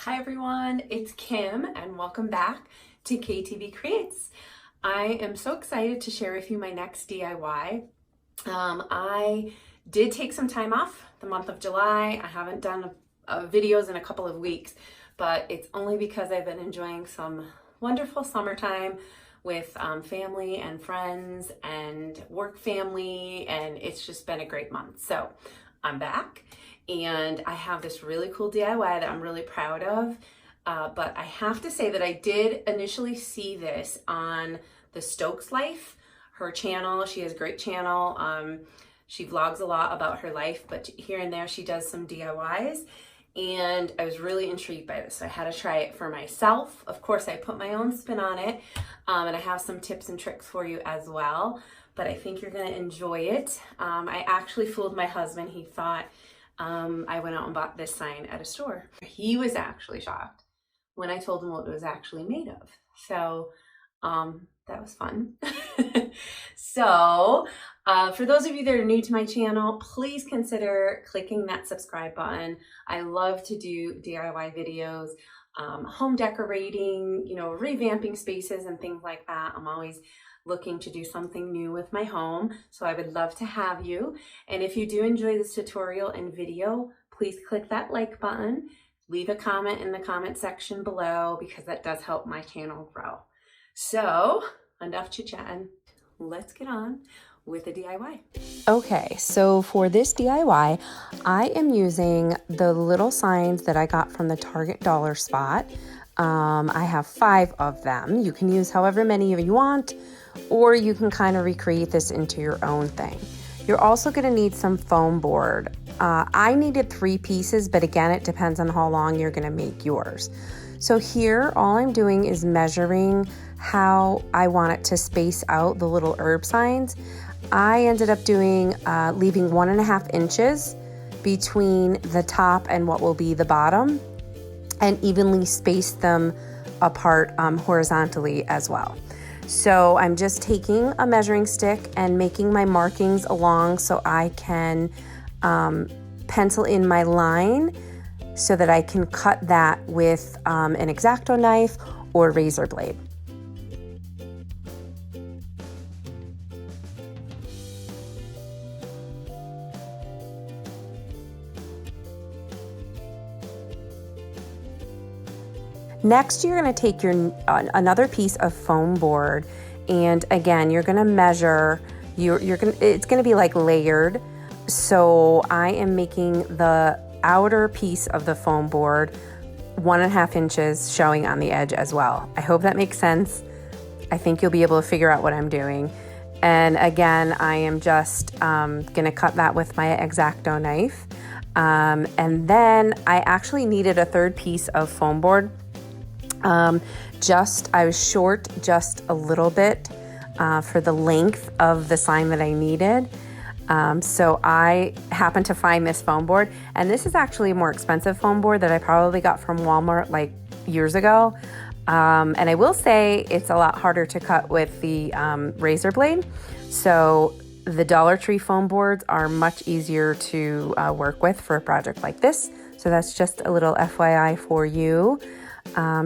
Hi everyone, it's Kim and welcome back to KTV Creates. I am so excited to share with you my next DIY. I did take some time off the month of July. I haven't done videos in a couple of weeks, but it's only because I've been enjoying some wonderful summertime with family and friends and work family, and it's just been a great month. So I'm back and I have this really cool DIY that I'm really proud of. But I have to say that I did initially see this on the Stokes Life, her channel. She has a great channel. She vlogs a lot about her life, but here and there she does some DIYs. And I was really intrigued by this, so I had to try it for myself. Of course, I put my own spin on it, and I have some tips and tricks for you as well, but I think you're gonna enjoy it. I actually fooled my husband. He thought I went out and bought this sign at a store. He was actually shocked when I told him what it was actually made of. So that was fun. So for those of you that are new to my channel, please consider clicking that subscribe button. I love to do DIY videos, home decorating, revamping spaces and things like that. I'm always looking to do something new with my home, so I would love to have you. And if you do enjoy this tutorial and video, please click that like button, leave a comment in the comment section below, because that does help my channel grow. So enough chit-chatting, let's get on with the DIY. Okay, so for this DIY, I am using the little signs that I got from the Target dollar spot. I have 5 of them. You can use however many you want, or you can kind of recreate this into your own thing. You're also going to need some foam board. I needed 3 pieces, but again, it depends on how long you're going to make yours. So here, all I'm doing is measuring how I want it to space out the little herb signs. I ended up doing leaving 1.5 inches between the top and what will be the bottom, and evenly space them apart horizontally as well. So I'm just taking a measuring stick and making my markings along so I can pencil in my line so that I can cut that with an X-Acto knife or razor blade. Next, you're going to take your another piece of foam board, and again, you're going to measure. It's going to be like layered. So I am making the outer piece of the foam board 1.5 inches showing on the edge as well. I hope that makes sense. I think you'll be able to figure out what I'm doing. And again, I am just going to cut that with my X-Acto knife. And then I actually needed a 3rd piece of foam board. I was short just a little bit for the length of the sign that I needed. So I happened to find this foam board, and this is actually a more expensive foam board that I probably got from Walmart like years ago. And I will say it's a lot harder to cut with the razor blade. So the Dollar Tree foam boards are much easier to work with for a project like this. So that's just a little FYI for you.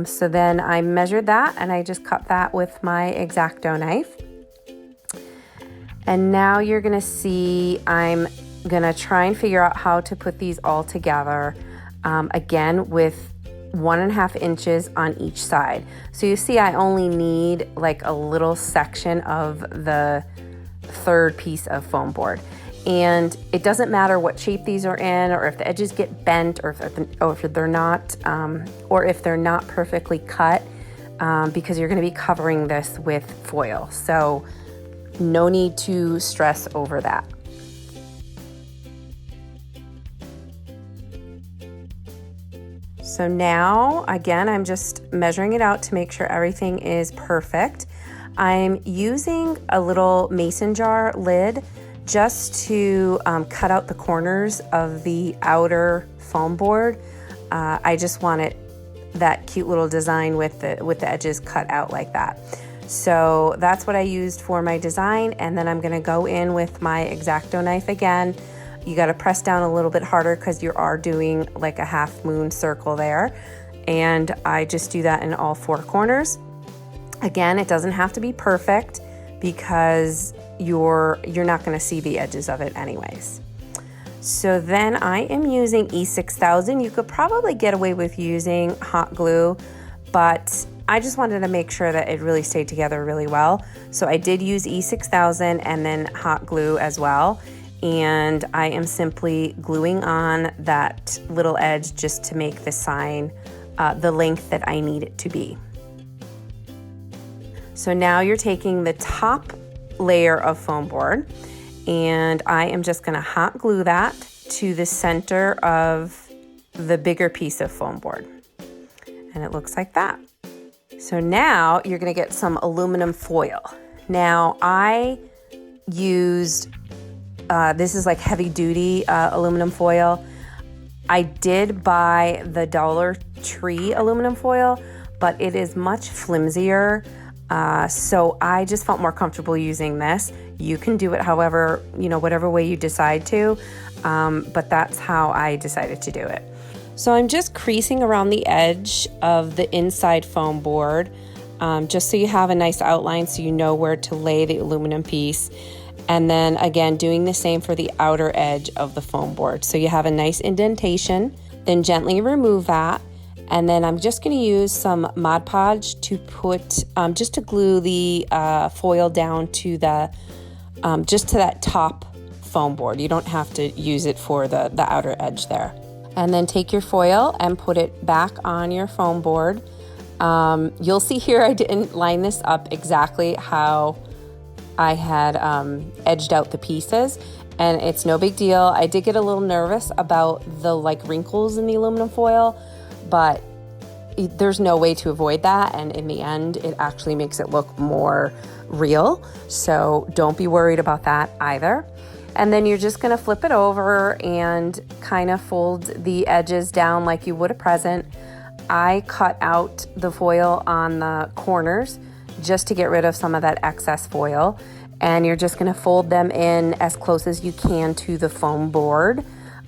So then I measured that and I just cut that with my X-Acto knife. And now you're gonna see I'm gonna try and figure out how to put these all together, again with 1.5 inches on each side. So you see I only need like a little section of the 3rd piece of foam board. And it doesn't matter what shape these are in, or if the edges get bent, or if they're not perfectly cut, because you're going to be covering this with foil. So no need to stress over that. So now, again, I'm just measuring it out to make sure everything is perfect. I'm using a little mason jar lid just to cut out the corners of the outer foam board. I just want that cute little design with the edges cut out like that. So that's what I used for my design, and then I'm gonna go in with my X-Acto knife again. You gotta press down a little bit harder because you are doing like a half moon circle there. and I just do that in all 4 corners. Again, it doesn't have to be perfect because you're not going to see the edges of it anyways. So then I am using E6000. You could probably get away with using hot glue, but I just wanted to make sure that it really stayed together really well. So I did use E6000 and then hot glue as well. And I am simply gluing on that little edge just to make the sign the length that I need it to be. So now you're taking the top layer of foam board, and I am just gonna hot glue that to the center of the bigger piece of foam board. And it looks like that. So now you're gonna get some aluminum foil. Now I used, this is like heavy duty aluminum foil. I did buy the Dollar Tree aluminum foil, but it is much flimsier. So I just felt more comfortable using this. You can do it however, whatever way you decide to, but that's how I decided to do it. So I'm just creasing around the edge of the inside foam board, just so you have a nice outline so you know where to lay the aluminum piece. And then again, doing the same for the outer edge of the foam board. So you have a nice indentation, then gently remove that. And then I'm just going to use some Mod Podge to put, just to glue the foil down to the, just to that top foam board. You don't have to use it for the outer edge there. And then take your foil and put it back on your foam board. You'll see here I didn't line this up exactly how I had edged out the pieces, and it's no big deal. I did get a little nervous about the wrinkles in the aluminum foil, but there's no way to avoid that, and in the end it actually makes it look more real, so don't be worried about that either. And then you're just going to flip it over and kind of fold the edges down like you would a present. I cut out the foil on the corners just to get rid of some of that excess foil, and you're just going to fold them in as close as you can to the foam board.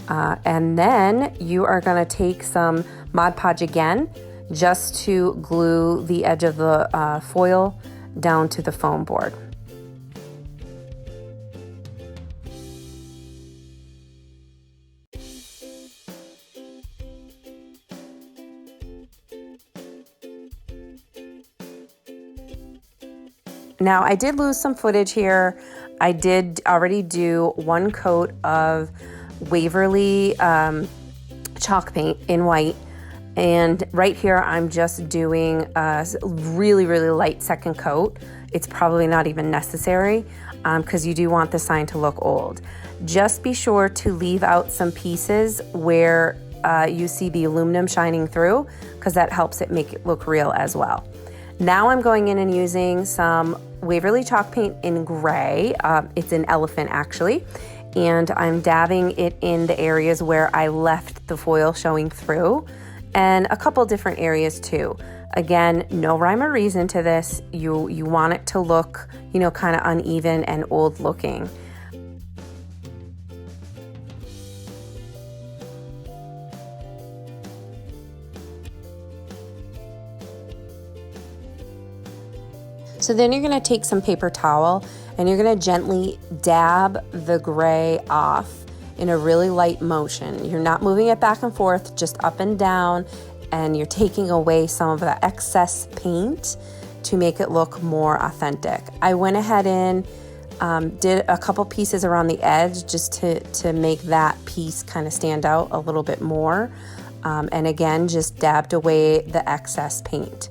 And then you are going to take some Mod Podge again just to glue the edge of the foil down to the foam board. Now I did lose some footage here. I did already do 1 coat of Waverly chalk paint in white, and right here I'm just doing a really light second coat. It's probably not even necessary because you do want the sign to look old. Just be sure to leave out some pieces where you see the aluminum shining through, because that helps it make it look real as well. Now I'm going in and using some Waverly chalk paint in gray. It's an elephant actually. And I'm dabbing it in the areas where I left the foil showing through, and a couple different areas too. Again, no rhyme or reason to this. You want it to look, kind of uneven and old looking. So then you're going to take some paper towel and you're going to gently dab the gray off in a really light motion. You're not moving it back and forth, just up and down, and you're taking away some of the excess paint to make it look more authentic. I went ahead and did a couple pieces around the edge just to make that piece kind of stand out a little bit more. And again, just dabbed away the excess paint.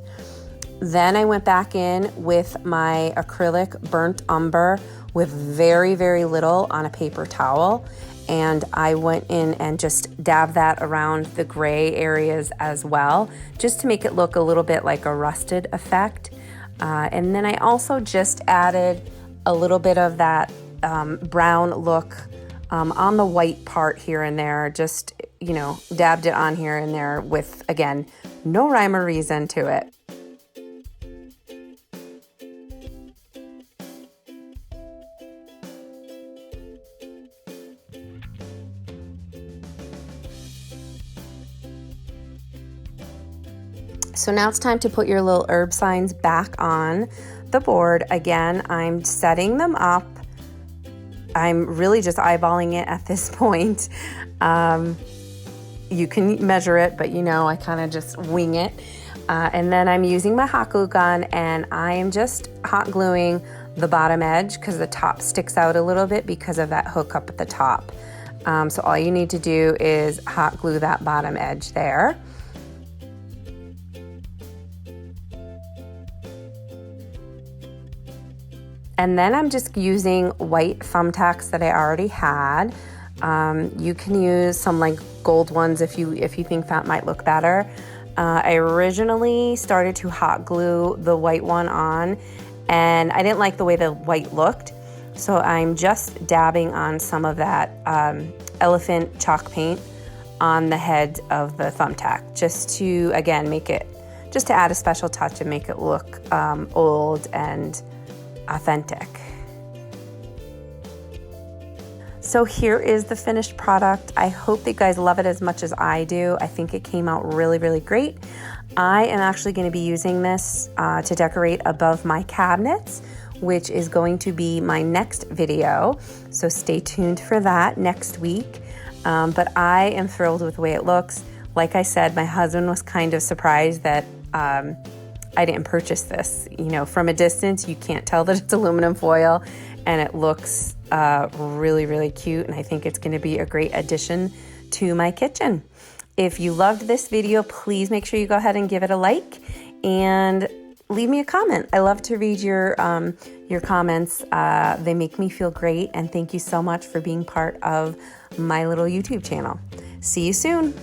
Then I went back in with my acrylic burnt umber with very little on a paper towel. And I went in and just dabbed that around the gray areas as well, just to make it look a little bit like a rusted effect. And then I also just added a little bit of that brown look on the white part here and there, just, dabbed it on here and there with, again, no rhyme or reason to it. So now it's time to put your little herb signs back on the board. Again, I'm setting them up. I'm really just eyeballing it at this point. You can measure it, but I kind of just wing it. And then I'm using my hot glue gun, and I am just hot gluing the bottom edge because the top sticks out a little bit because of that hook up at the top. So all you need to do is hot glue that bottom edge there. And then I'm just using white thumbtacks that I already had. You can use some like gold ones if you think that might look better. I originally started to hot glue the white one on, and I didn't like the way the white looked. So I'm just dabbing on some of that elephant chalk paint on the head of the thumbtack, just to, again, just to add a special touch and make it look old and authentic. So here is the finished product. I hope that you guys love it as much as I do. I think it came out really, really great. I am actually going to be using this to decorate above my cabinets, which is going to be my next video. So stay tuned for that next week. But I am thrilled with the way it looks. Like I said, my husband was kind of surprised that I didn't purchase this. From a distance, you can't tell that it's aluminum foil, and it looks really, really cute, and I think it's going to be a great addition to my kitchen. If you loved this video, please make sure you go ahead and give it a like and leave me a comment. I love to read your comments. They make me feel great, and thank you so much for being part of my little YouTube channel. See you soon.